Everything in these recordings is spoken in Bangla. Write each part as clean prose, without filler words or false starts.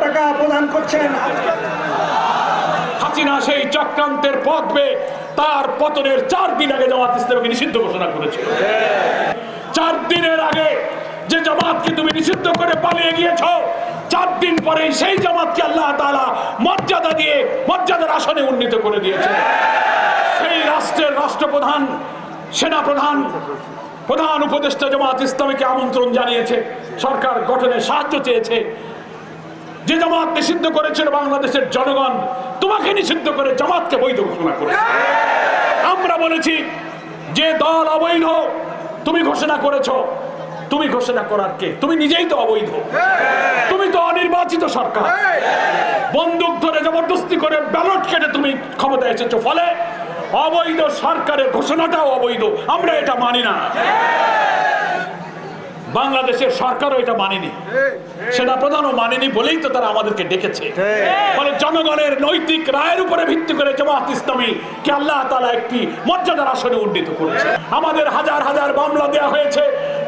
টাকা প্রদান করছেন। হাসিনা সেই চক্রান্তের পথ বেয়ে তার পতনের 4 দিন আগে জামাত ইসলামকে নিষিদ্ধ ঘোষণা করেছিল। 4 দিনের আগে যে জামাতকে তুমি নিষিদ্ধ করে পালিয়ে গিয়েছ, 4 দিন পরে সেই জামাতকে আল্লাহ তাআলা মর্যাদা দিয়ে মর্যাদার আসনে উন্নীত করে দিয়েছে। সেই রাষ্ট্রের রাষ্ট্রপ্রধান, সেনাপ্রধান, প্রধান উপদেষ্টা জামাত ইসলামীকে আমন্ত্রণ জানিয়েছে, সরকার গঠনে সাহায্য চেয়েছে। যে জামাত নিষিদ্ধ করেছিল বাংলাদেশের জনগণ, তোমাকে নিষিদ্ধ করে জামাতকে বৈধ ঘোষণা করেছে। আমরা বলেছি যে দল অবৈধ তুমি ঘোষণা করেছো, তুমি ঘোষণা করার কে? তুমি নিজেই তো অবৈধ, তুমি তো অনির্বাচিত সরকার। বন্দুক ধরে জবরদস্তি করে ব্যালট কেটে তুমি ক্ষমতায় এসেছো, ফলে অবৈধ সরকারের ঘোষণাটাও অবৈধ। আমরা এটা মানি না, বাংলাদেশের সরকারও এটা মানেনি, সেনাপ্রধানও মানেনি বলেই তো তারা আমাদেরকে ডেকেছে। ফলে জনগণের নৈতিক রায়ের উপরে ভিত্তি করে জামাত ইসলামী কে আল্লাহ তাআলা একটি মর্যাদার আসনে উন্নীত করেছে। আমাদের হাজার হাজার মামলা দেওয়া হয়েছে,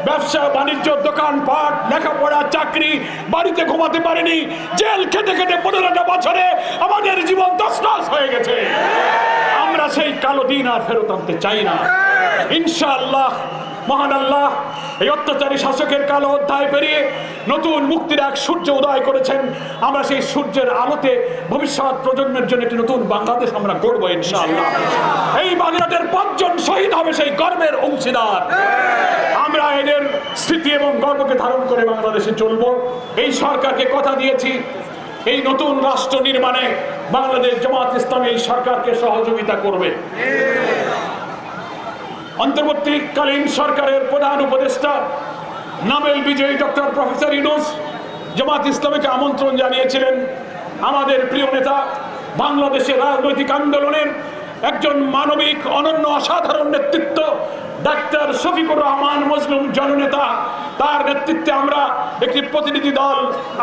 ব্যবসা বাণিজ্য, দোকানপাট, লেখাপড়া, চাকরি, বাড়িতে ঘুমাতে পারেনি, জেল খেটে খেটে 15টা বছরে আমাদের জীবন তছনছ হয়ে গেছে। আমরা সেই কালো দিন আর ফেরত আনতে চাই না। ইনশাআল্লাহ মহান আল্লাহ এই অত্যাচারী শাসকের কালো অধ্যায় পেরিয়ে নতুন মুক্তির এক সূর্য উদয় করেছেন। আমরা সেই সূর্যের আলোতে ভবিষ্যৎ প্রজন্মের জন্য একটি নতুন বাংলাদেশ আমরা গড়বো ইনশাআল্লাহ। এই বাগেরহাটের 5 জন শহীদ হবে সেই গর্বের অংশীদার। আমরা এদের স্মৃতি এবং গর্বকে ধারণ করে বাংলাদেশে চলবো। এই সরকারকে কথা দিয়েছি, এই নতুন রাষ্ট্র নির্মাণে বাংলাদেশ জামাত ইসলামী এই সরকারকে সহযোগিতা করবে। অন্তর্বর্তীকালীন সরকারের প্রধান উপদেষ্টা নোবেল বিজয়ী ডক্টর প্রফেসর ইউনূস জামাত ইসলামীকে আমন্ত্রণ জানিয়েছিলেন। আমাদের প্রিয় নেতা, বাংলাদেশের রাজনৈতিক আন্দোলনের একজন মানবিক অনন্য অসাধারণ নেতৃত্ব ডাক্তার শফিকুর রহমান মজলুম জননেতা, তার নেতৃত্বে আমরা একটি প্রতিনিধি দল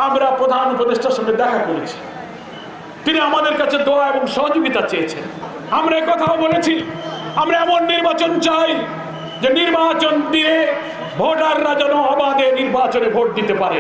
আমরা প্রধান উপদেষ্টার সঙ্গে দেখা করেছি। তিনি আমাদের কাছে দোয়া এবং সহযোগিতা চেয়েছেন। আমরা একথাও বলেছি, আমরা এমন নির্বাচন চাই যে নির্বাচন দিয়ে ভোটাররা যেন অবাধে নির্বাচনে ভোট দিতে পারে।